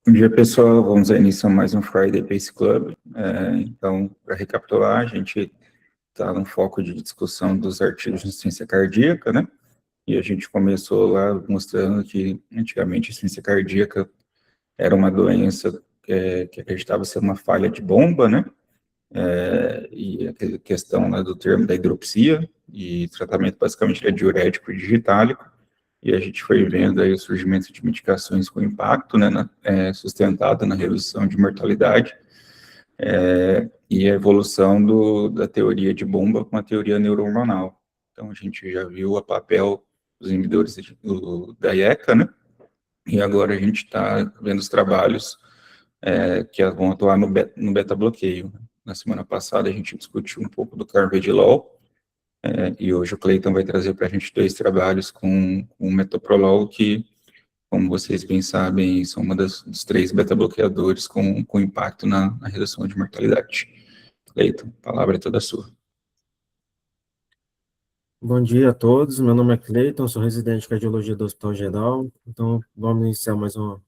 Bom dia, pessoal. Vamos iniciar mais um Friday Pace Club. Então, para recapitular, a gente está no foco de discussão dos artigos de insuficiência cardíaca, né? E a gente começou lá mostrando que, antigamente, a insuficiência cardíaca era uma doença que acreditava ser uma falha de bomba, né? E a questão, né, do termo da hidropsia, e tratamento basicamente é diurético e digitálico. E a gente foi vendo aí o surgimento de medicações com impacto, né, sustentado na redução de mortalidade, e a evolução da teoria de bomba com a teoria neurohormonal. Então, a gente já viu o papel dos inibidores da IECA, né, e agora a gente está vendo os trabalhos que vão atuar no beta-bloqueio. Na semana passada, a gente discutiu um pouco do carvedilol, e hoje o Cleiton vai trazer para a gente dois trabalhos com o metoprolol, que, como vocês bem sabem, são dos três beta-bloqueadores com impacto na redução de mortalidade. Cleiton, a palavra é toda sua. Bom dia a todos, meu nome é Cleiton, sou residente de cardiologia do Hospital Geral. Então, vamos iniciar mais uma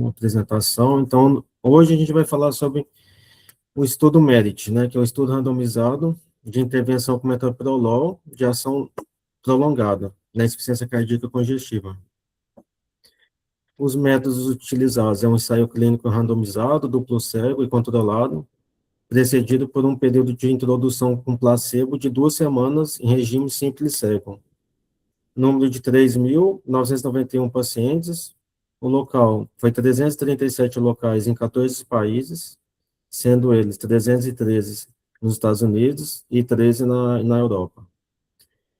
apresentação. Então, hoje a gente vai falar sobre o estudo MERIT, né, que é um estudo randomizado de intervenção com metoprolol de ação prolongada na insuficiência cardíaca congestiva. Os métodos utilizados é um ensaio clínico randomizado, duplo cego e controlado, precedido por um período de introdução com placebo de 2 semanas em regime simples cego. Número de 3.991 pacientes. O local foi 337 locais em 14 países, sendo eles 313 nos Estados Unidos e 13 na Europa.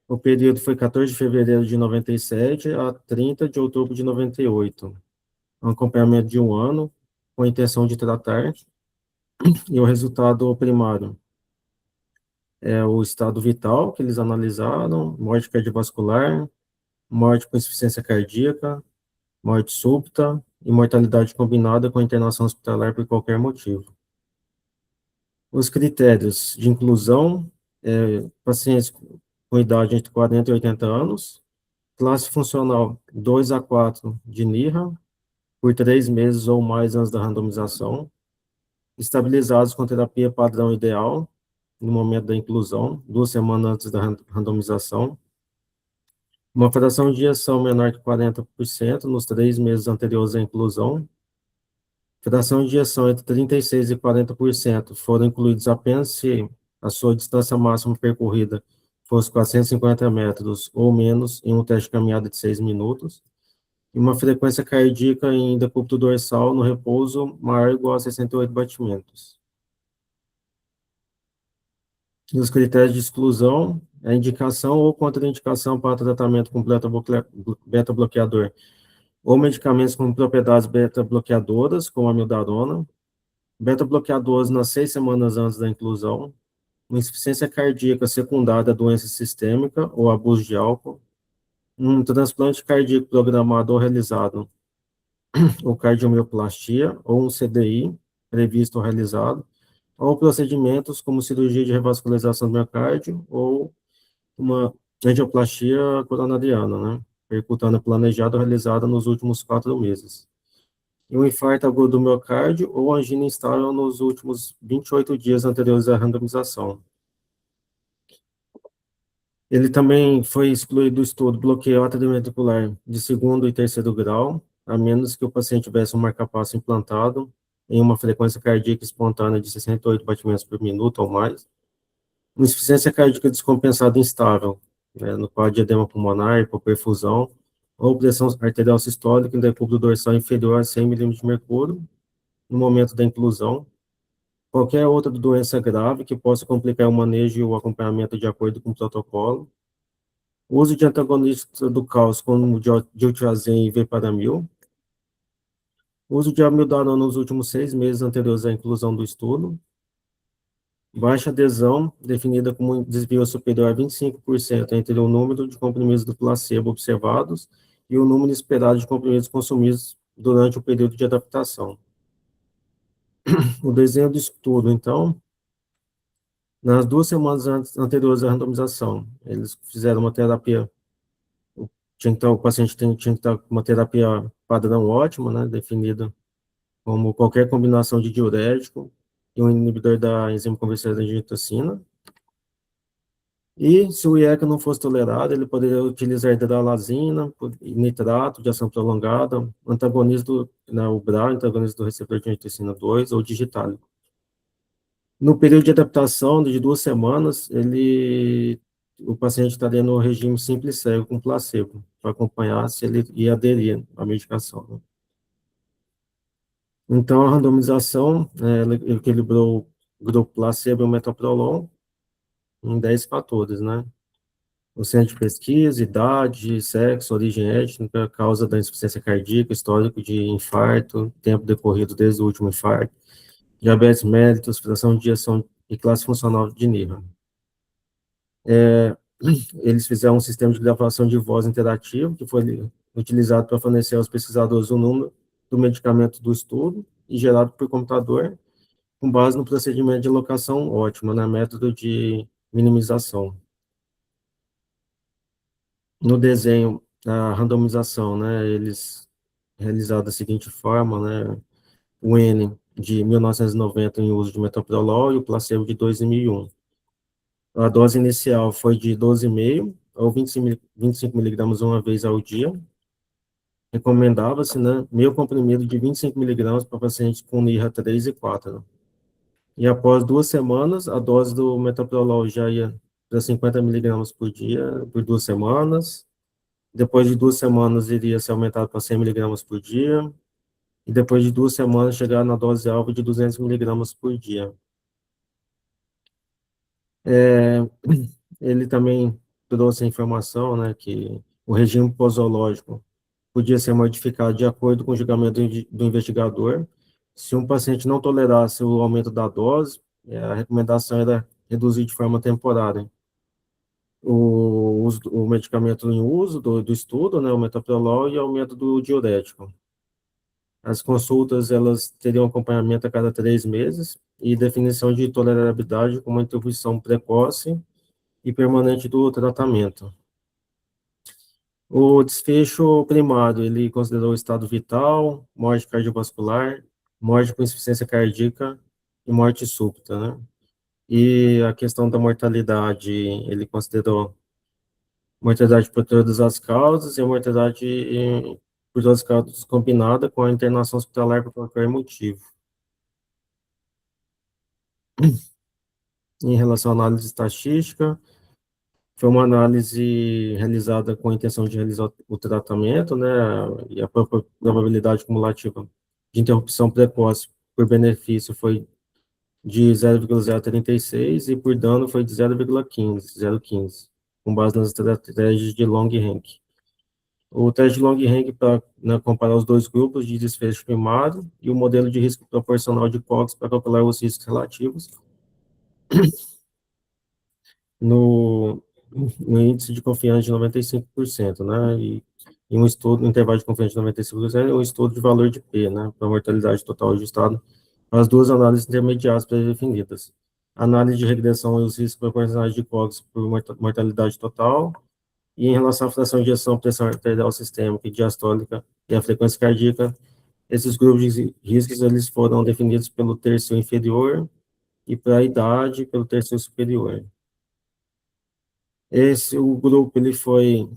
O período foi 14 de fevereiro de 97 a 30 de outubro de 98. Um acompanhamento de 1 ano, com a intenção de tratar, e o resultado primário é o estado vital, que eles analisaram, morte cardiovascular, morte com insuficiência cardíaca, morte súbita e mortalidade combinada com internação hospitalar por qualquer motivo. Os critérios de inclusão, pacientes com idade entre 40 e 80 anos, classe funcional 2 a 4 de NIRA, por 3 meses ou mais antes da randomização, estabilizados com terapia padrão ideal, no momento da inclusão, 2 semanas antes da randomização, uma fração de ejeção menor que 40% nos 3 meses anteriores à inclusão, fração de ejeção entre 36% e 40% foram incluídos apenas se a sua distância máxima percorrida fosse 450 metros ou menos em um teste de caminhada de 6 minutos, e uma frequência cardíaca em decúbito dorsal no repouso maior ou igual a 68 batimentos. E os critérios de exclusão, a indicação ou contraindicação para tratamento com beta-bloqueador ou medicamentos com propriedades beta-bloqueadoras, como a amiodarona, beta-bloqueadores nas 6 semanas antes da inclusão, uma insuficiência cardíaca secundária à doença sistêmica ou abuso de álcool, um transplante cardíaco programado ou realizado, ou cardiomioplastia, ou um CDI previsto ou realizado, ou procedimentos como cirurgia de revascularização do miocárdio, ou uma angioplastia coronariana, né, percutânea planejada ou realizada nos últimos 4 meses. E um infarto agudo do miocárdio ou angina instável nos últimos 28 dias anteriores à randomização. Ele também foi excluído do estudo bloqueio atrioventricular de 2º e 3º grau, a menos que o paciente tivesse um marcapasso implantado em uma frequência cardíaca espontânea de 68 batimentos por minuto ou mais, uma insuficiência cardíaca descompensada instável, né, no quadro de edema pulmonar, hipoperfusão, ou pressão arterial sistólica em decúbito dorsal inferior a 100 mm de mercúrio, no momento da inclusão, qualquer outra doença grave que possa complicar o manejo e o acompanhamento de acordo com o protocolo, o uso de antagonistas do cálcio, como diltiazem e veparamil, o uso de amiodarona nos últimos 6 meses anteriores à inclusão do estudo, baixa adesão, definida como um desvio superior a 25% entre o número de comprimidos do placebo observados e o número esperado de comprimidos consumidos durante o período de adaptação. O desenho do estudo, então, nas 2 semanas anteriores à randomização, eles fizeram uma terapia o paciente tinha que estar com uma terapia padrão ótima, né, definida como qualquer combinação de diurético e um inibidor da enzima convertedora de angiotensina. E se o IECA não fosse tolerado, ele poderia utilizar hidralazina, nitrato de ação prolongada, antagonista o BRA, antagonista do receptor de angiotensina 2 ou digitálico. No período de adaptação de 2 semanas, o paciente estaria no regime simples cego com placebo, para acompanhar se ele ia aderir à medicação, né? Então, a randomização, ela equilibrou o grupo placebo e o metoprolol em 10 fatores, né? O centro de pesquisa, idade, sexo, origem étnica, causa da insuficiência cardíaca, histórico de infarto, tempo decorrido desde o último infarto, diabetes mellitus, fração de ejeção e classe funcional de nível. Eles fizeram um sistema de gravação de voz interativo, que foi utilizado para fornecer aos pesquisadores o número do medicamento do estudo e gerado por computador, com base no procedimento de alocação ótima, né, método de minimização. No desenho, a randomização, né, eles realizaram da seguinte forma, né, o N de 1990 em uso de metoprolol e o placebo de 2001. A dose inicial foi de 12,5 ou 25 miligramas uma vez ao dia. Recomendava-se, né, meio comprimido de 25 miligramas para pacientes com NIRA 3 e 4. E após 2 semanas, a dose do metoprolol já ia para 50 miligramas por dia, por 2 semanas. Depois de 2 semanas, iria ser aumentado para 100 miligramas por dia. E depois de 2 semanas, chegar na dose alvo de 200 miligramas por dia. Ele também trouxe a informação, né, que o regime posológico podia ser modificado de acordo com o julgamento do investigador. Se um paciente não tolerasse o aumento da dose, a recomendação era reduzir de forma temporária o medicamento em uso do estudo, né, o metoprolol, e aumento do diurético. As consultas, elas teriam acompanhamento a cada 3 meses e definição de tolerabilidade com uma interrupção precoce e permanente do tratamento. O desfecho primário, ele considerou estado vital, morte cardiovascular, morte com insuficiência cardíaca e morte súbita, né? E a questão da mortalidade, ele considerou mortalidade por todas as causas e a mortalidade por todas as causas combinada com a internação hospitalar por qualquer motivo. Em relação à análise estatística, foi uma análise realizada com a intenção de realizar o tratamento, né, e a probabilidade cumulativa de interrupção precoce por benefício foi de 0,036 e por dano foi de 0,15, com base nas estratégias de long rank. O teste de long rank para, né, comparar os dois grupos de desfecho primário e o modelo de risco proporcional de Cox para calcular os riscos relativos no índice de confiança de 95%, né, e um estudo, um intervalo de confiança de 95%, e um estudo de valor de P, né, para a mortalidade total ajustado, as duas análises intermediárias pré-definidas. Análise de regressão e os riscos proporcionais de COGS por mortalidade total, e em relação à fração de ejeção, pressão arterial sistêmica e diastólica e a frequência cardíaca, esses grupos de riscos, eles foram definidos pelo terço inferior e para a idade pelo terço superior. O grupo, ele foi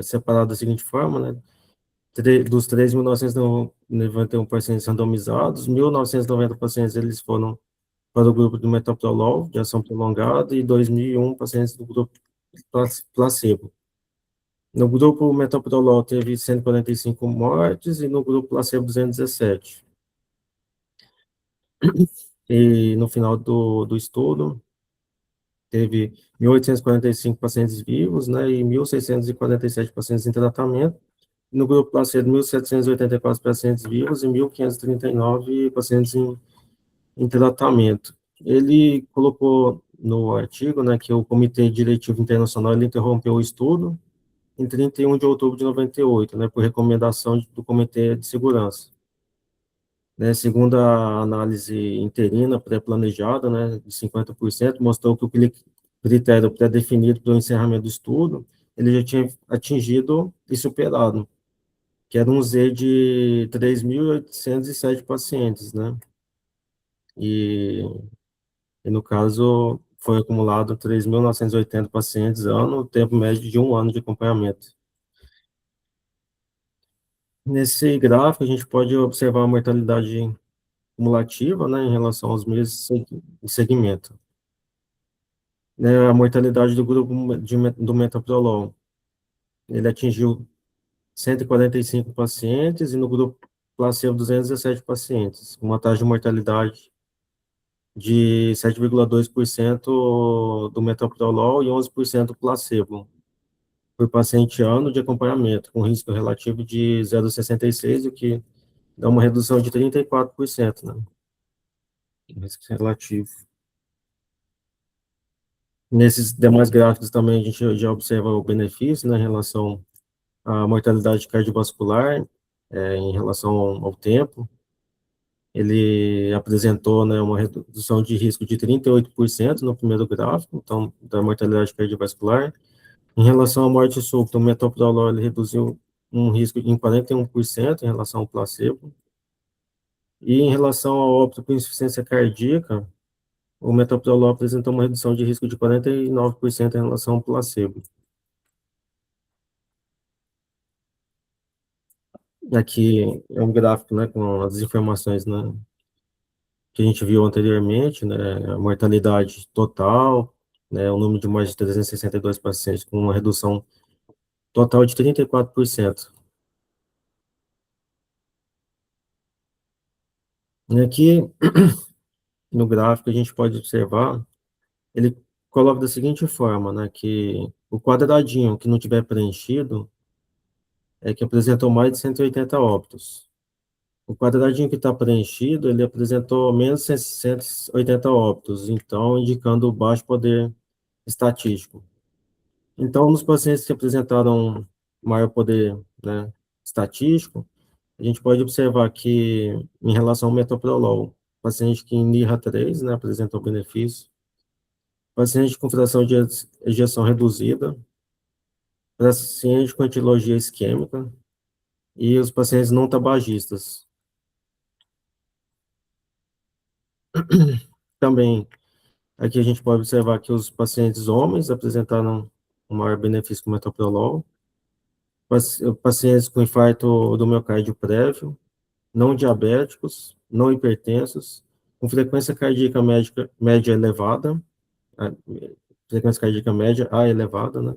separado da seguinte forma, né? Dos 3.991 pacientes randomizados, 1.990 pacientes, eles foram para o grupo do metoprolol, de ação prolongada, e 2.001 pacientes do grupo placebo. No grupo metoprolol teve 145 mortes, e no grupo placebo 217. E no final do estudo, teve 1.845 pacientes vivos, né, e 1.647 pacientes em tratamento. No grupo placebo, 1.784 pacientes vivos e 1.539 pacientes em tratamento. Ele colocou no artigo, né, que o Comitê Diretivo Internacional ele interrompeu o estudo em 31 de outubro de 98, né, por recomendação do Comitê de Segurança. Né, segundo a análise interina pré-planejada, né, de 50%, mostrou que o critério pré-definido para o encerramento do estudo, ele já tinha atingido e superado, que era um Z de 3.807 pacientes, né? E, e no caso, foi acumulado 3.980 pacientes ano, tempo médio de um ano de acompanhamento. Nesse gráfico, a gente pode observar a mortalidade cumulativa, né, em relação aos meses de segmento. Né, a mortalidade do grupo do metoprolol, ele atingiu 145 pacientes, e no grupo placebo, 217 pacientes, com uma taxa de mortalidade de 7,2% do metoprolol e 11% do placebo, por paciente ano de acompanhamento, com risco relativo de 0,66, o que dá uma redução de 34%, né? Risco relativo. Nesses demais gráficos também a gente já observa o benefício, né, em relação à mortalidade cardiovascular, em relação ao tempo. Ele apresentou, né, uma redução de risco de 38% no primeiro gráfico, então, da mortalidade cardiovascular. Em relação à morte súbita, o metoprolol ele reduziu um risco em 41% em relação ao placebo. E em relação ao óbito por insuficiência cardíaca, o metoprolol apresentou uma redução de risco de 49% em relação ao placebo. Aqui é um gráfico, né, com as informações, né, que a gente viu anteriormente, né, a mortalidade total, né, o número de mais de 362 pacientes com uma redução total de 34%. E aqui, no gráfico, a gente pode observar, ele coloca da seguinte forma, né, que o quadradinho que não tiver preenchido é que apresentou mais de 180 óbitos. O quadradinho que está preenchido, ele apresentou menos de 180 óbitos, então indicando baixo poder estatístico. Então, nos pacientes que apresentaram maior poder, né, estatístico, a gente pode observar que, em relação ao metoprolol, paciente que em NIRA 3, né, apresentou benefício, paciente com fração de ejeção reduzida, paciente com etiologia isquêmica e os pacientes não tabagistas. Também, aqui a gente pode observar que os pacientes homens apresentaram um maior benefício com metoprolol, pacientes com infarto do miocárdio prévio, não diabéticos, não hipertensos, com frequência cardíaca média elevada, a frequência cardíaca média A elevada, né?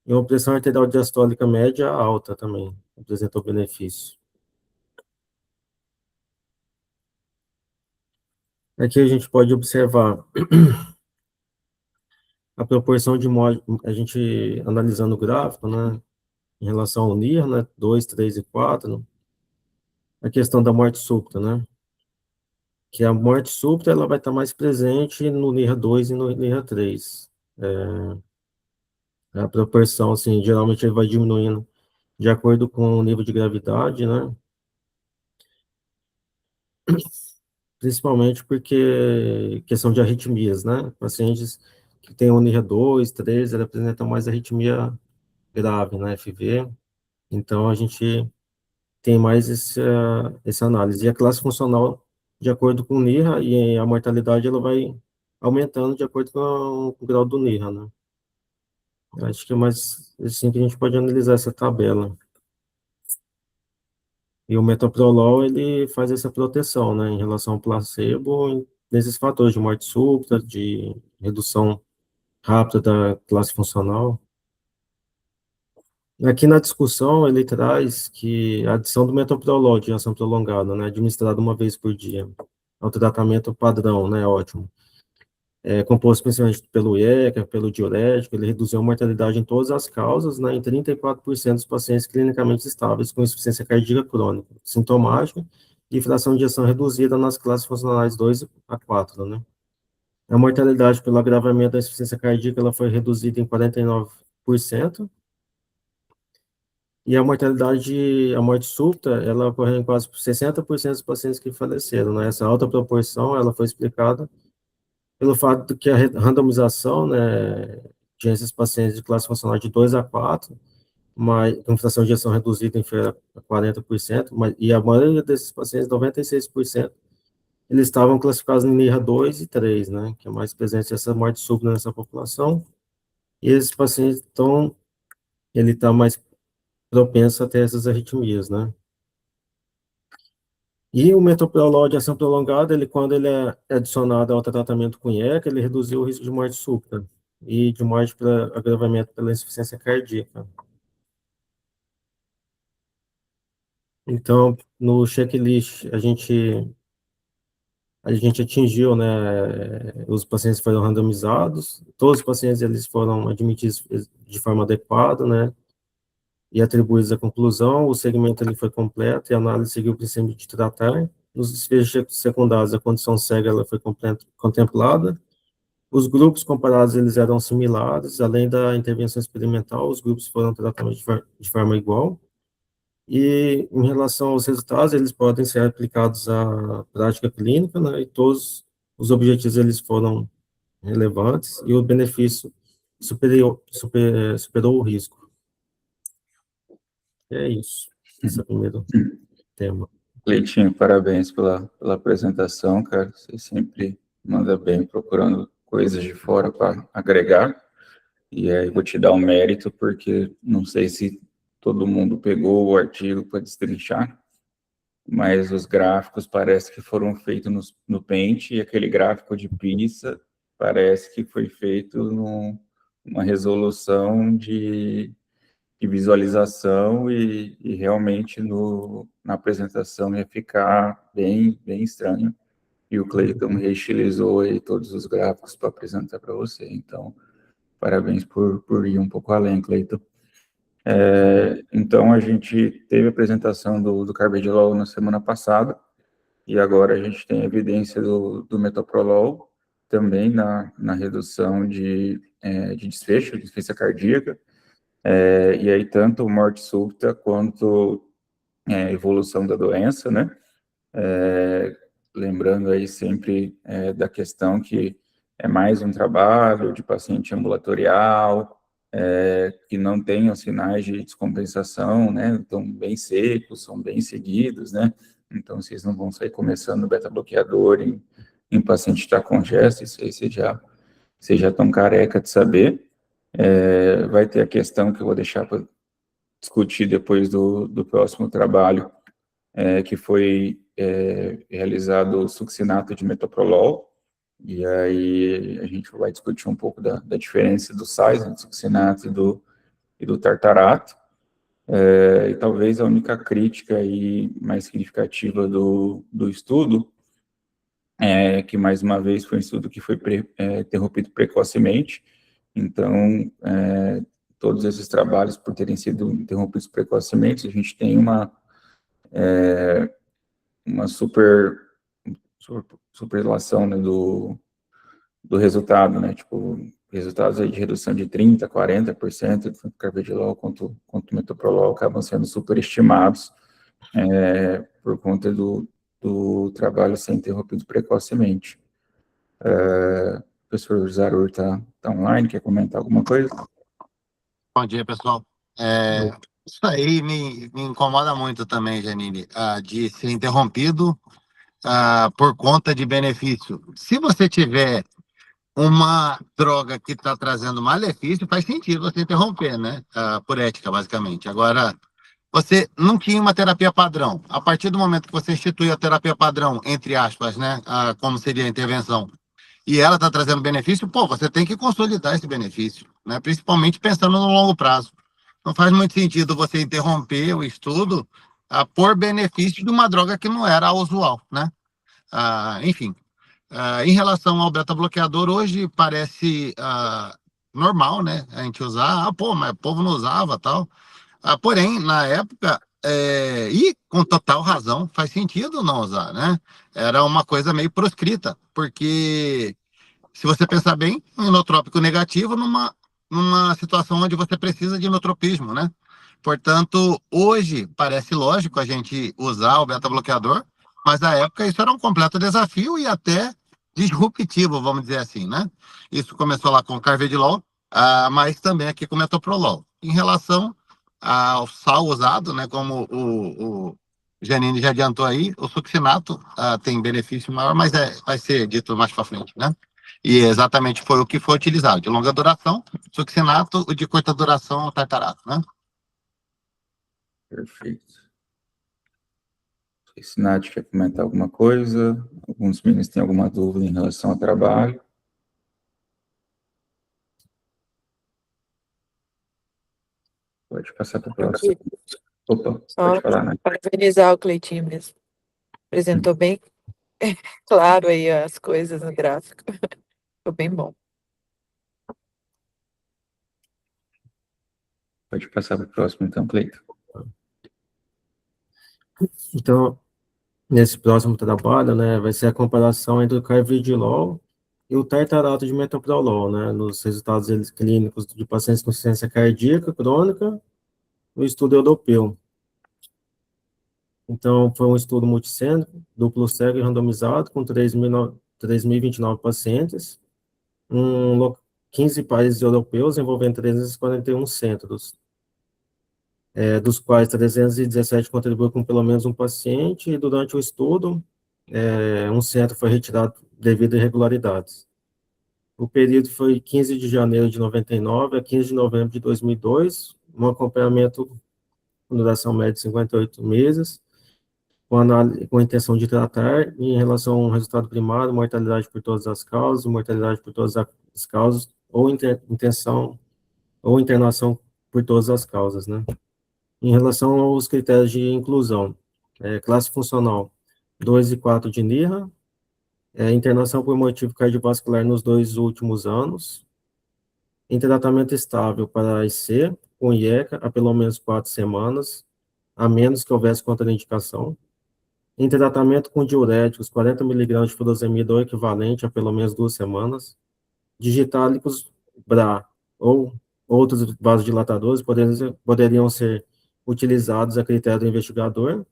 E uma pressão arterial diastólica média alta também, apresentou benefício. Aqui a gente pode observar a proporção de morte, a gente analisando o gráfico, né, em relação ao NIR, né, 2, 3 e 4, a questão da morte súbita, né, que a morte súbita ela vai estar mais presente no NIR 2 e no NIR 3. A proporção, assim, geralmente ele vai diminuindo de acordo com o nível de gravidade, né, principalmente porque questão de arritmias, né, pacientes que têm o NIR 2, 3, ele apresentam mais arritmia grave, né, FV, então a gente tem mais essa análise. E a classe funcional, de acordo com o NIRA, e a mortalidade ela vai aumentando de acordo com o grau do NIRA, né? Acho que é mais assim que a gente pode analisar essa tabela. E o metoprolol, ele faz essa proteção, né, em relação ao placebo, nesses fatores de morte súbita, de redução rápida da classe funcional. Aqui na discussão, ele traz que a adição do metoprolol de ação prolongada, né, administrado uma vez por dia, é um tratamento padrão, né, ótimo. É composto principalmente pelo IECA, pelo diurético, ele reduziu a mortalidade em todas as causas, né, em 34% dos pacientes clinicamente estáveis com insuficiência cardíaca crônica, sintomática, e fração de ejeção reduzida nas classes funcionais 2 a 4, né. A mortalidade pelo agravamento da insuficiência cardíaca, ela foi reduzida em 49%, e a mortalidade, a morte súbita, ela ocorreu em quase 60% dos pacientes que faleceram, né? Essa alta proporção, ela foi explicada pelo fato de que a randomização, né, tinha esses pacientes de classe funcional de 2 a 4, mas com fração de ejeção reduzida inferior a 40%, e a maioria desses pacientes, 96%, eles estavam classificados em NIRA 2 e 3, né, que é mais presente essa morte súbita nessa população, e esses pacientes, então, ele está mais propenso a ter essas arritmias, né. E o metoprolol de ação prolongada, ele, quando ele é adicionado ao tratamento com IECA, ele reduziu o risco de morte súbita e de morte para agravamento pela insuficiência cardíaca. Então, no checklist, a gente atingiu, né, os pacientes foram randomizados, todos os pacientes eles foram admitidos de forma adequada, né, e atribuídos à conclusão, o segmento ele foi completo e a análise seguiu o princípio de tratar. Nos desfechos secundários, a condição cega ela foi contemplada. Os grupos comparados eles eram similares, além da intervenção experimental, os grupos foram tratados de forma igual. E em relação aos resultados, eles podem ser aplicados à prática clínica, né, e todos os objetivos eles foram relevantes e o benefício superou o risco. É isso, esse é o primeiro tema. Leitinho, parabéns pela apresentação, cara. Você sempre manda bem procurando coisas de fora para agregar. E aí vou te dar um mérito, porque não sei se todo mundo pegou o artigo para destrinchar, mas os gráficos parece que foram feitos no Paint, e aquele gráfico de pizza parece que foi feito numa resolução de visualização e realmente na apresentação ia ficar bem, bem estranho. E o Cleiton reestilizou aí todos os gráficos para apresentar para você. Então, parabéns por ir um pouco além, Cleiton. Então, a gente teve a apresentação do carvedilol na semana passada, e agora a gente tem evidência do metoprolol também na redução de desfecho, de insuficiência cardíaca, e aí tanto morte súbita quanto evolução da doença, né? Lembrando aí sempre da questão que é mais um trabalho de paciente ambulatorial, que não tenham sinais de descompensação, né? Estão bem secos, são bem seguidos, né? Então, vocês não vão sair começando beta-bloqueador em paciente que está congesto, isso aí vocês já estão careca de saber. Vai ter a questão que eu vou deixar para discutir depois do próximo trabalho, que foi realizado o succinato de metoprolol, e aí a gente vai discutir um pouco da diferença do sais, do succinato e do tartarato, e talvez a única crítica aí mais significativa do estudo, que mais uma vez foi um estudo que foi interrompido precocemente. Então, todos esses trabalhos, por terem sido interrompidos precocemente, a gente tem uma superrelação, né, do resultado, né, tipo, resultados aí de redução de 30%, 40%, tanto carvedilol quanto metoprolol acabam sendo superestimados por conta do trabalho ser interrompido precocemente. O professor Zarur está online, quer comentar alguma coisa? Bom dia, pessoal. Isso aí me incomoda muito também, Janine, de ser interrompido por conta de benefício. Se você tiver uma droga que está trazendo malefício, faz sentido você interromper, né? Por ética, basicamente. Agora, você não tinha uma terapia padrão. A partir do momento que você institui a terapia padrão, entre aspas, né? Como seria a intervenção, e ela está trazendo benefício, você tem que consolidar esse benefício, né? Principalmente pensando no longo prazo. Não faz muito sentido você interromper o estudo por benefício de uma droga que não era a usual, né? Enfim, em relação ao beta-bloqueador, hoje parece normal, né? A gente usar, mas o povo não usava, tal. Porém, na época, e com total razão, faz sentido não usar, né? Era uma coisa meio proscrita, porque se você pensar bem, um inotrópico negativo numa situação onde você precisa de inotropismo, né? Portanto, hoje parece lógico a gente usar o beta-bloqueador, mas na época isso era um completo desafio e até disruptivo, vamos dizer assim, né? Isso começou lá com o carvedilol, mas também aqui com metoprolol. Em relação ao sal usado, né, como o Janine já adiantou aí, o succinato tem benefício maior, mas vai ser dito mais para frente, né? E exatamente foi o que foi utilizado, de longa duração, succinato, o de curta duração, o tartarato, né? Perfeito. Se Nath quer comentar alguma coisa, alguns meninos têm alguma dúvida em relação ao trabalho. Pode passar para o próximo. Opa, Só pode falar, né? parabenizar o Cleitinho mesmo. Apresentou bem claro aí as coisas no gráfico. Ficou bem bom. Pode passar para o próximo, então, Cleiton. Então, nesse próximo trabalho, né, vai ser a comparação entre o carvedilol e o tartarato de metoprolol, né, nos resultados clínicos de pacientes com insuficiência cardíaca crônica, no estudo europeu. Então, foi um estudo multicêntrico, duplo cego e randomizado, com 3.029 pacientes, 15 países europeus, envolvendo 341 centros, dos quais 317 contribuíram com pelo menos um paciente, e durante o estudo, um centro foi retirado devido a irregularidades. O período foi 15 de janeiro de 99 a 15 de novembro de 2002, um acompanhamento com duração média de 58 meses, com a intenção de tratar em relação ao resultado primário, mortalidade por todas as causas, mortalidade por todas as causas, ou intenção ou internação por todas as causas, né? Em relação aos critérios de inclusão, classe funcional 2 e 4 de NIRA, internação por motivo cardiovascular nos 2 últimos anos, em tratamento estável para IC, com IECA, há pelo menos 4 semanas, a menos que houvesse contraindicação, em tratamento com diuréticos, 40 mg de furosemida ou equivalente há pelo menos 2 semanas, digitálicos BRA ou outros vasodilatadores poderiam ser utilizados a critério do investigador,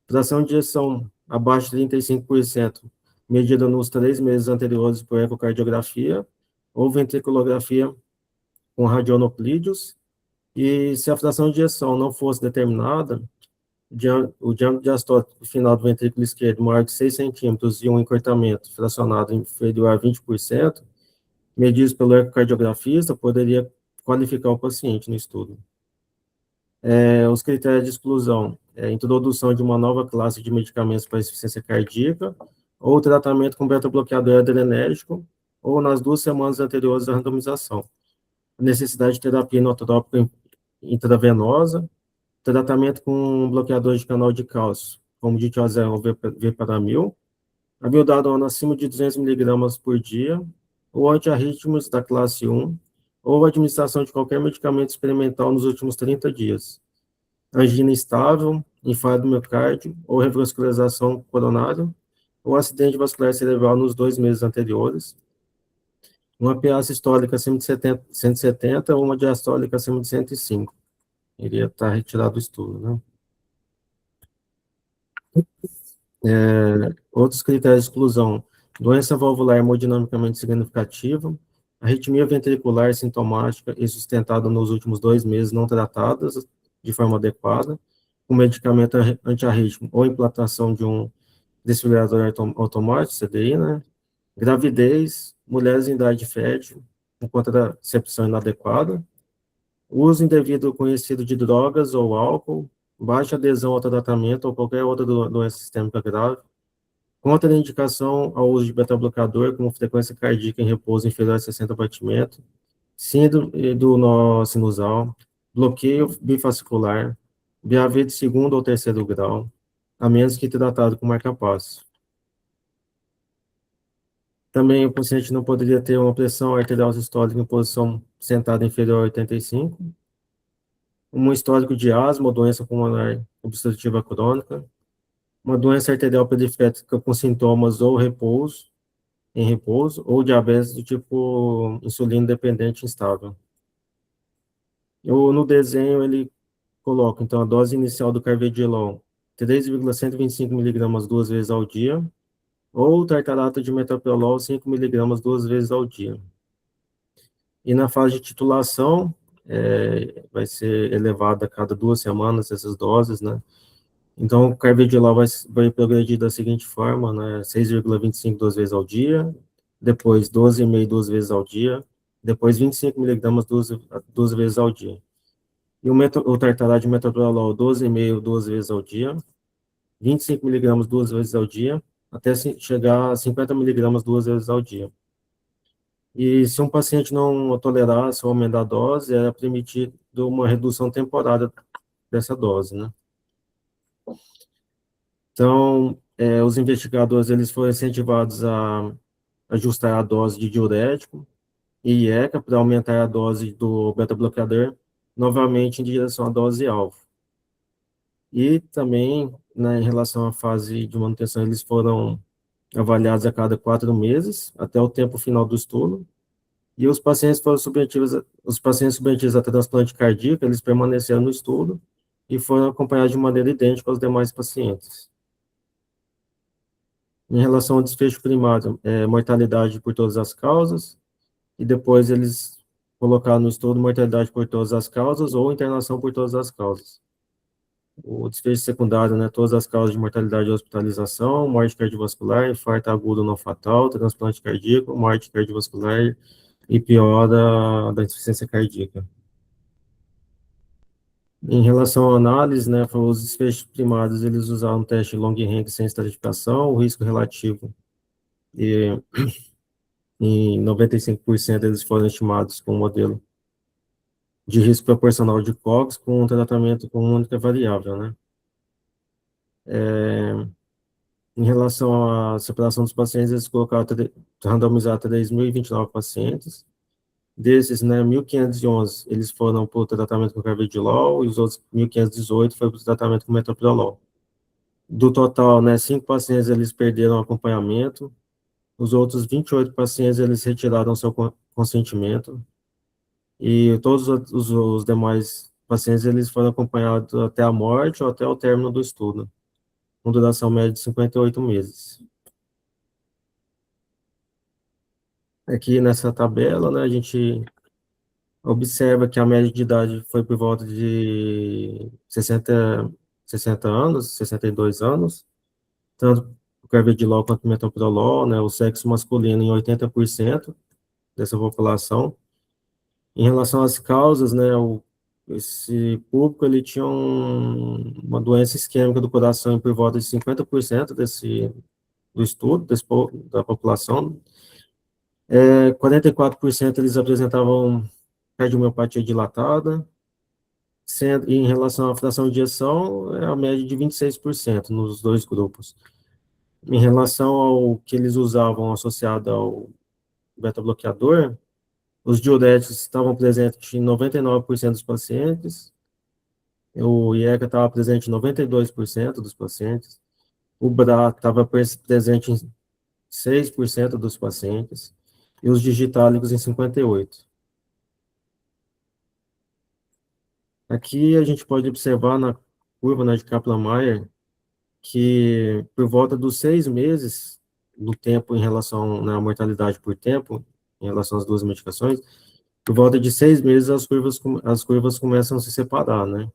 fração de ejeção abaixo de 35%, medida nos 3 meses anteriores por ecocardiografia ou ventriculografia com radionuclídeos, e se a fração de ejeção não fosse determinada, o diâmetro diastólico final do ventrículo esquerdo maior que 6 centímetros e um encurtamento fracionado inferior a 20%, medidos pelo ecocardiografista, poderia qualificar o paciente no estudo. Os critérios de exclusão, introdução de uma nova classe de medicamentos para insuficiência cardíaca, ou tratamento com beta-bloqueador adrenérgico, ou nas 2 semanas anteriores à randomização. Necessidade de terapia inotrópica intravenosa, tratamento com bloqueador de canal de cálcio, como ditiazem ou verapamil, amiodarona acima de 200 mg por dia, ou antiarrítmicos da classe 1, ou administração de qualquer medicamento experimental nos últimos 30 dias. Angina estável, infarto do miocárdio, ou revascularização coronária, ou acidente vascular cerebral nos 2 meses anteriores, uma PA sistólica acima de 170 ou uma diastólica acima de 105. Iria estar retirado do estudo, né? Outros critérios de exclusão: doença valvular hemodinamicamente significativa, arritmia ventricular sintomática e sustentada nos últimos 2 meses não tratadas de forma adequada, com medicamento antiarrítmico ou implantação de um desfibrilador automático, CDI, né? Gravidez, mulheres em idade fértil, com contracepção inadequada, uso indevido conhecido de drogas ou álcool, baixa adesão ao tratamento ou qualquer outra doença sistêmica grave, contraindicação ao uso de beta-bloqueador, como frequência cardíaca em repouso inferior a 60 batimentos, síndrome do nó sinusal, bloqueio bifascicular, BAV de 2º ou 3º grau, a menos que tratado com marca-passo. Também o paciente não poderia ter uma pressão arterial sistólica em posição sentada inferior a 85, um histórico de asma ou doença pulmonar obstrutiva crônica, uma doença arterial periférica com sintomas em repouso, ou diabetes do tipo insulino dependente instável. No desenho, ele coloca, então, a dose inicial do carvedilol, 3,125 mg 2 vezes ao dia, ou tartarato de metoprolol, 5 mg 2 vezes ao dia. E na fase de titulação, vai ser elevada a cada 2 semanas essas doses, né? Então, o carvedilol vai progredir da seguinte forma, né? 6,25 duas vezes ao dia, depois 12,5 duas vezes ao dia, depois 25 miligramas duas vezes ao dia. E o tartarat de metoprolol 12,5 duas vezes ao dia, 25 miligramas duas vezes ao dia, até chegar a 50 miligramas duas vezes ao dia. E se um paciente não tolerasse ou aumentar a dose, era permitido uma redução temporária dessa dose, né? Então, os investigadores, eles foram incentivados a ajustar a dose de diurético e IECA para aumentar a dose do beta-bloqueador, novamente em direção à dose-alvo. E também, né, em relação à fase de manutenção, eles foram avaliados a cada 4 meses, até o tempo final do estudo, e os pacientes submetidos a transplante cardíaco, eles permaneceram no estudo e foram acompanhados de maneira idêntica aos demais pacientes. Em relação ao desfecho primário, mortalidade por todas as causas, e depois eles colocaram no estudo mortalidade por todas as causas ou internação por todas as causas. O desfecho secundário, né, todas as causas de mortalidade e hospitalização, morte cardiovascular, infarto agudo não fatal, transplante cardíaco, morte cardiovascular e piora da insuficiência cardíaca. Em relação à análise, né, os desfechos primários, eles usaram um teste long range sem estratificação, o risco relativo, e em 95% eles foram estimados com um modelo de risco proporcional de Cox com um tratamento com única variável, né. Em relação à separação dos pacientes, eles colocaram randomizar 3.029 pacientes. Desses, né, 1.511 eles foram para o tratamento com carvedilol e os outros 1.518 foi para o tratamento com metoprolol. Do total, né, 5 pacientes eles perderam acompanhamento, os outros 28 pacientes eles retiraram seu consentimento e todos os demais pacientes eles foram acompanhados até a morte ou até o término do estudo, com duração média de 58 meses. Aqui nessa tabela, né, a gente observa que a média de idade foi por volta de 60 anos, 62 anos, tanto o carvedilol quanto o metoprolol, né, o sexo masculino em 80% dessa população. Em relação às causas, né, esse público, ele tinha uma doença isquêmica do coração por volta de 50% do estudo, da população. 44% eles apresentavam cardiomiopatia dilatada, sendo, em relação à fração de ejeção, é a média de 26% nos dois grupos. Em relação ao que eles usavam associado ao beta-bloqueador, os diuréticos estavam presentes em 99% dos pacientes, o IECA estava presente em 92% dos pacientes, o BRA estava presente em 6% dos pacientes, e os digitálicos em 58%. Aqui a gente pode observar na curva, né, de Kaplan-Meier que por volta dos 6 meses do tempo em relação à mortalidade por tempo, em relação às duas medicações, por volta de 6 meses as curvas começam a se separar, né?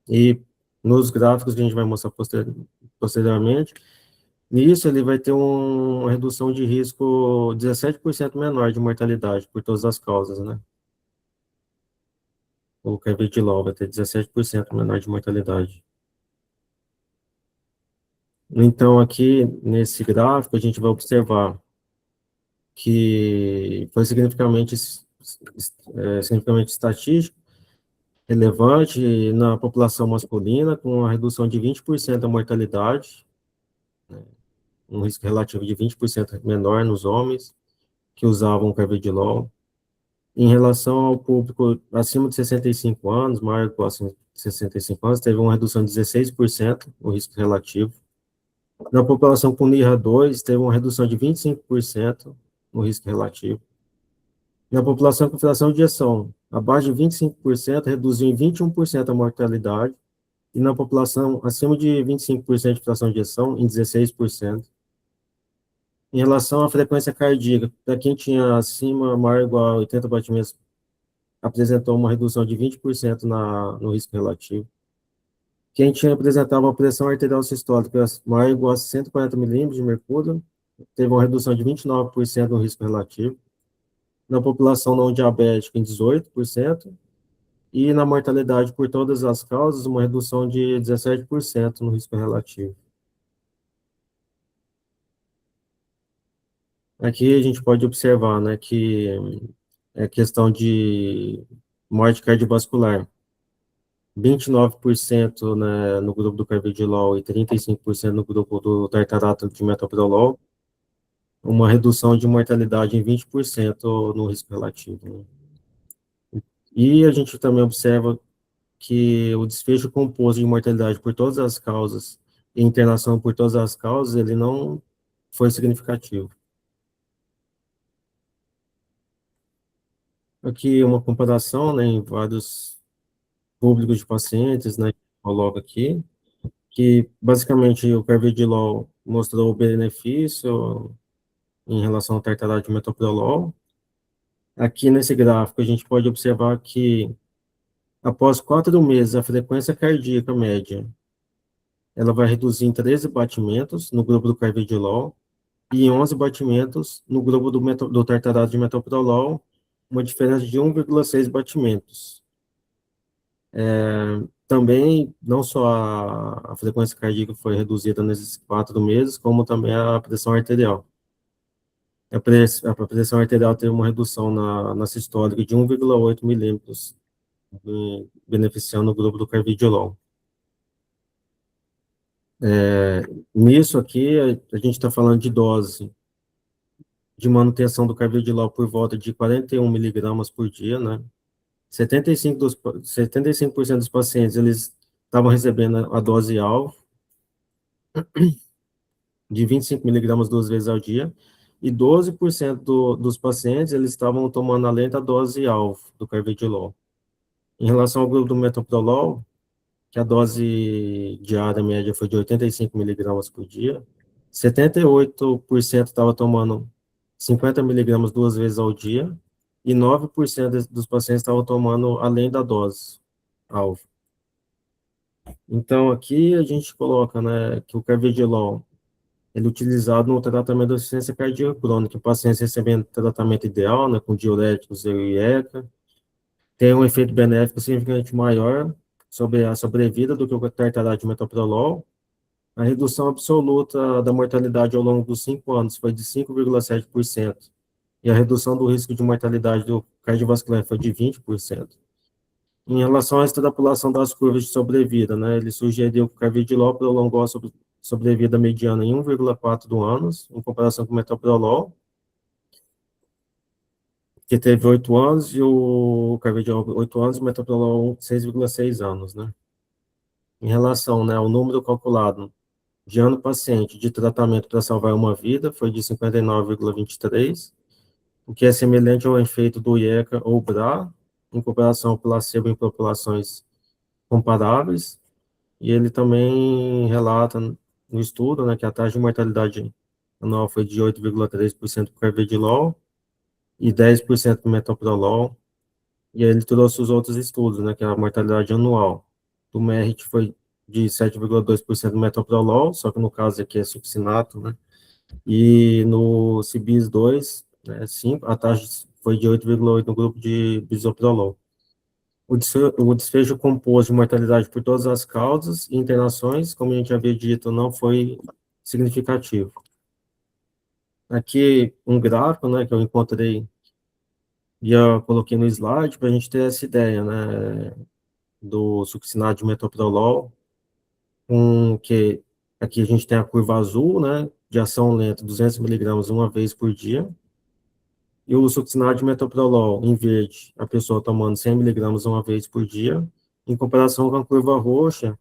E nos gráficos que a gente vai mostrar posteriormente, nisso ele vai ter uma redução de risco 17% menor de mortalidade por todas as causas, né? O carvedilol vai ter 17% menor de mortalidade. Então, aqui, nesse gráfico, a gente vai observar que foi significativamente estatístico, relevante na população masculina, com uma redução de 20% da mortalidade, né, um risco relativo de 20% menor nos homens que usavam carvedilol. Em relação ao público acima de 65 anos, maior ou acima de 65 anos, teve uma redução de 16% no risco relativo. Na população com NIRA2, teve uma redução de 25% no risco relativo. Na população com fração de ejeção abaixo de 25%, reduziu em 21% a mortalidade, e na população acima de 25% de fração de ejeção, em 16%. Em relação à frequência cardíaca, para quem tinha acima, maior ou igual a 80 batimentos, apresentou uma redução de 20% no risco relativo. Quem tinha apresentava uma pressão arterial sistólica maior ou igual a 140 milímetros de mercúrio, teve uma redução de 29% no risco relativo. Na população não diabética, em 18%. E na mortalidade por todas as causas, uma redução de 17% no risco relativo. Aqui a gente pode observar, né, que é questão de morte cardiovascular. 29%, né, no grupo do carvedilol e 35% no grupo do tartarato de metoprolol, uma redução de mortalidade em 20% no risco relativo, né? E a gente também observa que o desfecho composto de mortalidade por todas as causas e internação por todas as causas, ele não foi significativo. Aqui uma comparação, né, em vários públicos de pacientes, né, que coloca aqui, que basicamente o carvedilol mostrou o benefício em relação ao tartarato de metoprolol. Aqui nesse gráfico a gente pode observar que após 4 meses a frequência cardíaca média ela vai reduzir em 13 batimentos no grupo do carvedilol e em 11 batimentos no grupo do tartarato de metoprolol, uma diferença de 1,6 batimentos. Também, não só a frequência cardíaca foi reduzida nesses 4 meses, como também a pressão arterial. A pressão arterial teve uma redução na sistólica de 1,8 milímetros, beneficiando o grupo do carvedilol. Nisso aqui, a gente está falando de dose de manutenção do carvedilol por volta de 41 miligramas por dia, né? 75% dos pacientes, eles estavam recebendo a dose alvo de 25 miligramas 2 vezes ao dia, e 12% dos pacientes, eles estavam tomando além da dose alvo do carvedilol. Em relação ao grupo do metoprolol, que a dose diária média foi de 85 miligramas por dia, 78% estava tomando 50 miligramas 2 vezes ao dia, e 9% dos pacientes estavam tomando além da dose alvo. Então, aqui a gente coloca, né, que o carvedilol ele é utilizado no tratamento da insuficiência cardíaca crônica, em pacientes recebendo tratamento ideal, né, com diuréticos e IECA, tem um efeito benéfico significativamente maior sobre a sobrevida do que o tartarato de metoprolol. A redução absoluta da mortalidade ao longo dos 5 anos foi de 5,7%, e a redução do risco de mortalidade do cardiovascular foi de 20%. Em relação à extrapolação das curvas de sobrevida, né, ele sugeriu que o carvedilol prolongou a sobrevida mediana em 1,4 anos, em comparação com o metoprolol, que teve 8 anos, e o carvedilol 8 anos, e o metoprolol 6,6 anos, né. Em relação, né, ao número calculado de ano paciente de tratamento para salvar uma vida, foi de 59,23, o que é semelhante ao efeito do IECA ou BRA, em comparação ao placebo em populações comparáveis, e ele também relata no estudo, né, que a taxa de mortalidade anual foi de 8,3% para o carvedilol e 10% para o metoprolol, e aí ele trouxe os outros estudos, né, que a mortalidade anual do MERIT foi de 7,2% do metoprolol, só que no caso aqui é succinato, né, e no CIBIS-2, né, 5, a taxa foi de 8,8% no grupo de bisoprolol. O desfecho composto de mortalidade por todas as causas e internações, como a gente havia dito, não foi significativo. Aqui um gráfico, né, que eu encontrei e eu coloquei no slide para a gente ter essa ideia, né, do succinato de metoprolol, que aqui a gente tem a curva azul, né, de ação lenta, 200 miligramas uma vez por dia, e o succinato de metoprolol em verde, a pessoa tomando 100 miligramas uma vez por dia, em comparação com a curva roxa,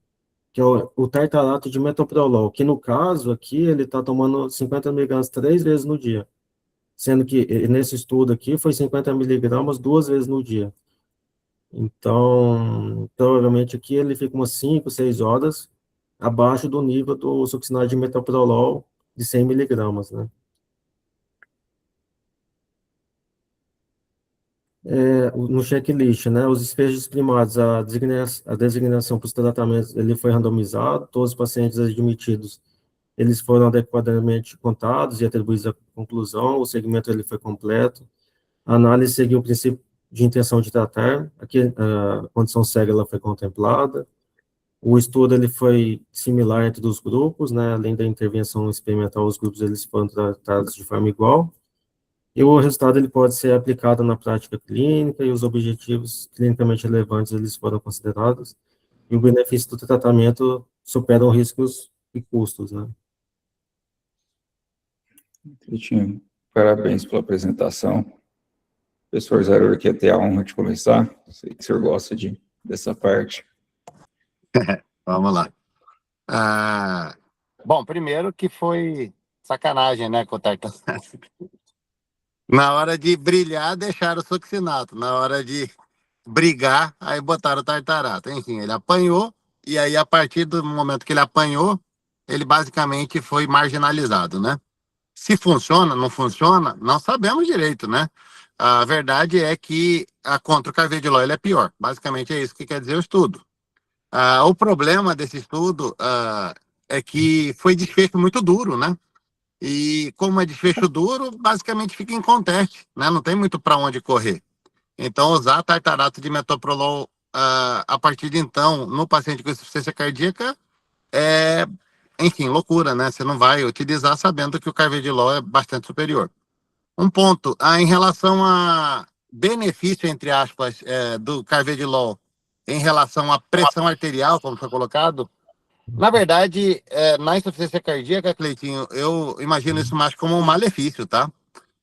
que é o tartarato de metoprolol, que no caso aqui ele está tomando 50 miligramas 3 vezes no dia, sendo que nesse estudo aqui foi 50 miligramas 2 vezes no dia. Então, provavelmente aqui ele fica umas 5, 6 horas abaixo do nível do succinato de metoprolol de 100 miligramas, né? no checklist, né, os desfechos primários, a designação para os tratamentos, ele foi randomizado, todos os pacientes admitidos, eles foram adequadamente contados e atribuídos à conclusão, o segmento ele foi completo, a análise seguiu o princípio de intenção de tratar, aqui a condição cega ela foi contemplada, o estudo ele foi similar entre os grupos, né, além da intervenção experimental, os grupos eles foram tratados de forma igual, e o resultado ele pode ser aplicado na prática clínica e os objetivos clinicamente relevantes eles foram considerados e o benefício do tratamento supera os riscos e custos, né? Cleitinho, parabéns pela apresentação. Professor Zarur, quer ter a honra de começar? Sei que o senhor gosta dessa parte. Vamos lá. Bom, primeiro que foi sacanagem, né, com o tartarato. Na hora de brilhar, deixaram o succinato. Na hora de brigar, aí botaram o tartarato. Enfim, ele apanhou, e aí, a partir do momento que ele apanhou, ele basicamente foi marginalizado, né? Se funciona, não funciona, não sabemos direito, né? A verdade é que contra o carvedilol ele é pior. Basicamente é isso que quer dizer o estudo. O problema desse estudo é que foi desfecho muito duro, né? E como é desfecho duro, basicamente fica em conteste, né? Não tem muito para onde correr. Então, usar tartarato de metoprolol a partir de então, no paciente com insuficiência cardíaca, é, enfim, loucura, né? Você não vai utilizar sabendo que o carvedilol é bastante superior. Um ponto, em relação a benefício, entre aspas, do carvedilol em relação à pressão arterial, como foi colocado, na verdade, na insuficiência cardíaca, Cleitinho, eu imagino isso mais como um malefício, tá?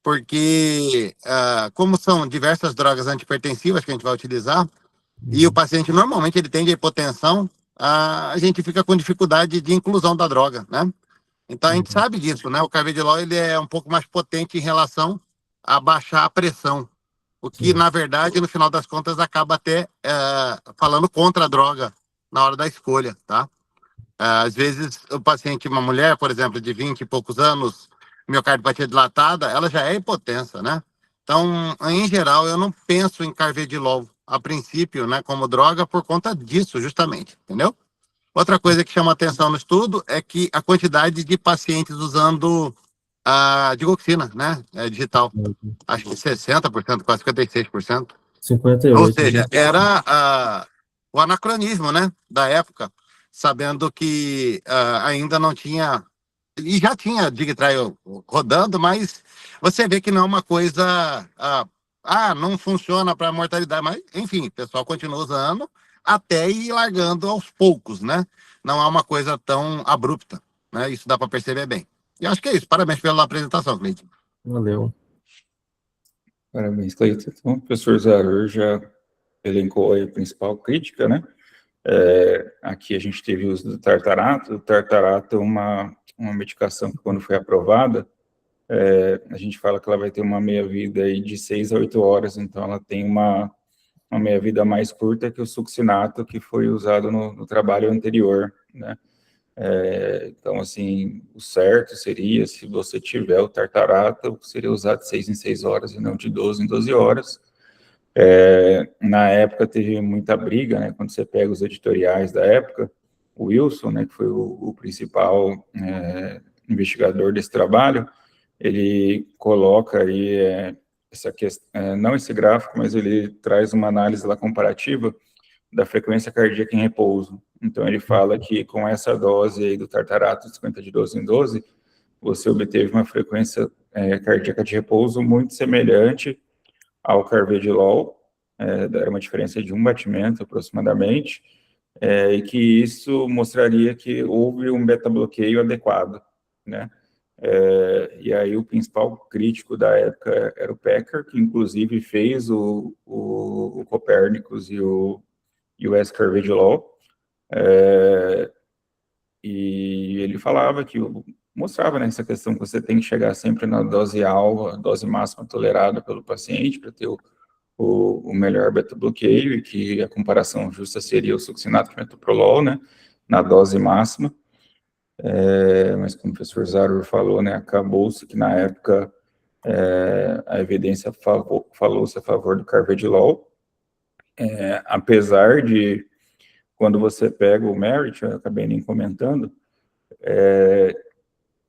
Porque, como são diversas drogas antihipertensivas que a gente vai utilizar, e o paciente normalmente ele tem hipotensão, a gente fica com dificuldade de inclusão da droga, né? Então a gente sabe disso, né? O carvedilol ele é um pouco mais potente em relação a baixar a pressão, o que, na verdade, no final das contas, acaba até falando contra a droga na hora da escolha, tá? Às vezes, o paciente, uma mulher, por exemplo, de 20 e poucos anos, miocardiopatia dilatada, ela já é hipotensa, né? Então, em geral, eu não penso em carvedilol, a princípio, né, como droga, por conta disso, justamente, entendeu? Outra coisa que chama atenção no estudo é que a quantidade de pacientes usando a digoxina, né, digital, acho que 60%, quase 56%. 58%. Ou seja, era o anacronismo, né, da época, sabendo que ainda não tinha, e já tinha DigTrial rodando, mas você vê que não é uma coisa, não funciona para mortalidade, mas enfim, o pessoal continua usando até ir largando aos poucos, né? Não é uma coisa tão abrupta, né? Isso dá para perceber bem. E acho que é isso. Parabéns pela apresentação, Cleiton. Valeu. Parabéns, Cleiton. Então, o professor Zarur já elencou aí a principal crítica, né? Aqui a gente teve o uso do tartarato. O tartarato é uma medicação que, quando foi aprovada, a gente fala que ela vai ter uma meia-vida aí de 6 a 8 horas, então ela tem uma meia-vida mais curta que o succinato, que foi usado no trabalho anterior, né? Então, assim, o certo seria, se você tiver o tartarato, seria usado de 6 em 6 horas e não de 12 em 12 horas. Na época teve muita briga, né? Quando você pega os editoriais da época, o Wilson, né, que foi o principal investigador desse trabalho, ele coloca aí essa questão, não esse gráfico, mas ele traz uma análise lá comparativa da frequência cardíaca em repouso. Então, ele fala que com essa dose aí do tartarato, 50 de 12 em 12, você obteve uma frequência cardíaca de repouso muito semelhante ao carvedilol, era uma diferença de 1 batimento aproximadamente, e que isso mostraria que houve um beta-bloqueio adequado, né? E aí o principal crítico da época era o Pecker, que inclusive fez o Copernicus e o S-carvedilol, e ele falava que, mostrava, né, essa questão que você tem que chegar sempre na dose alva, dose máxima tolerada pelo paciente, para ter o melhor beta-bloqueio, e que a comparação justa seria o succinato de metoprolol, né, na dose máxima. Mas como o professor Zarur falou, né, acabou-se que na época a evidência falou-se a favor do carvedilol, apesar de, quando você pega o MERIT, eu acabei nem comentando,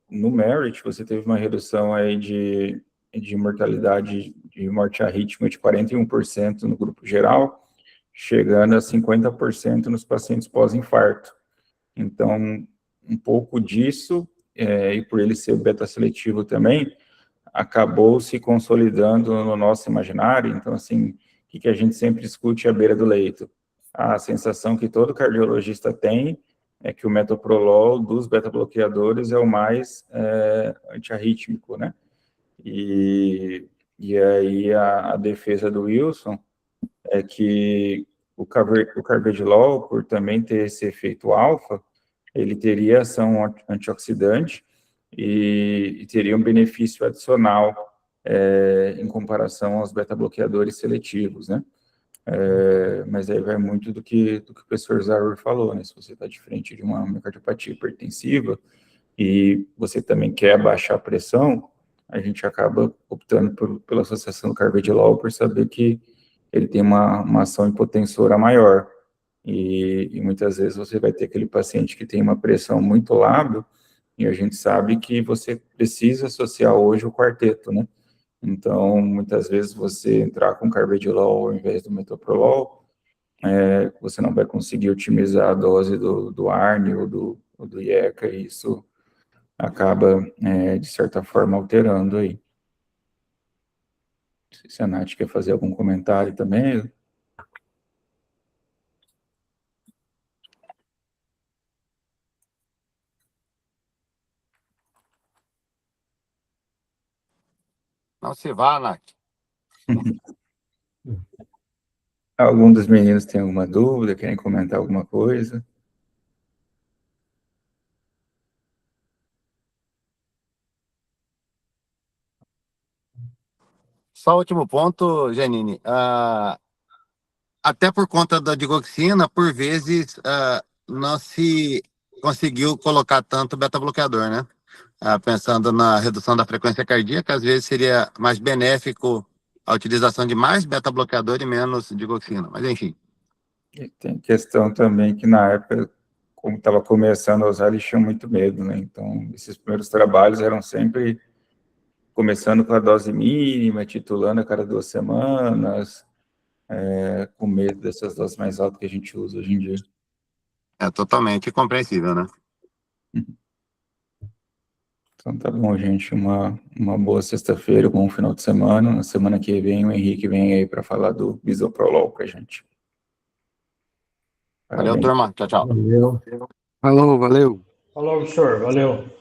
no MERIT você teve uma redução aí de mortalidade, de morte arrítmica de 41% no grupo geral, chegando a 50% nos pacientes pós-infarto. Então, um pouco disso, e por ele ser beta-seletivo também, acabou se consolidando no nosso imaginário. Então, assim, o que a gente sempre discute à beira do leito? A sensação que todo cardiologista tem é que o metoprolol dos beta-bloqueadores é o mais antiarrítmico, né? E aí a defesa do Wilson é que o carvedilol, por também ter esse efeito alfa, ele teria ação antioxidante e teria um benefício adicional em comparação aos beta-bloqueadores seletivos, né? Mas aí vai muito do que o professor Zaur falou, né? Se você está de frente de uma miocardiopatia hipertensiva e você também quer baixar a pressão, a gente acaba optando pela associação do carvedilol por saber que ele tem uma ação hipotensora maior. E muitas vezes você vai ter aquele paciente que tem uma pressão muito lábil, e a gente sabe que você precisa associar hoje o quarteto, né? Então, muitas vezes você entrar com carvedilol ao invés do metoprolol, você não vai conseguir otimizar a dose do ARNI ou do IECA, e isso acaba, de certa forma, alterando aí. Não sei se a Nath quer fazer algum comentário também. Não se vá, Nath. Algum dos meninos tem alguma dúvida, querem comentar alguma coisa? Só o último ponto, Janine. Até por conta da digoxina, por vezes, não se conseguiu colocar tanto beta-bloqueador, né? Pensando na redução da frequência cardíaca, às vezes seria mais benéfico a utilização de mais beta-bloqueador e menos digoxina. Mas, enfim. E tem questão também que, na época, como estava começando a usar, eles tinham muito medo, né? Então, esses primeiros trabalhos eram sempre começando com a dose mínima, titulando a cada 2 semanas, com medo dessas doses mais altas que a gente usa hoje em dia. É totalmente compreensível, né? Então tá bom, gente. Uma boa sexta-feira, um bom final de semana. Na semana que vem, o Henrique vem aí para falar do bisoprolol para a gente. Valeu, turma. Tchau, tchau. Valeu. Falou, valeu. Falou, professor. Valeu.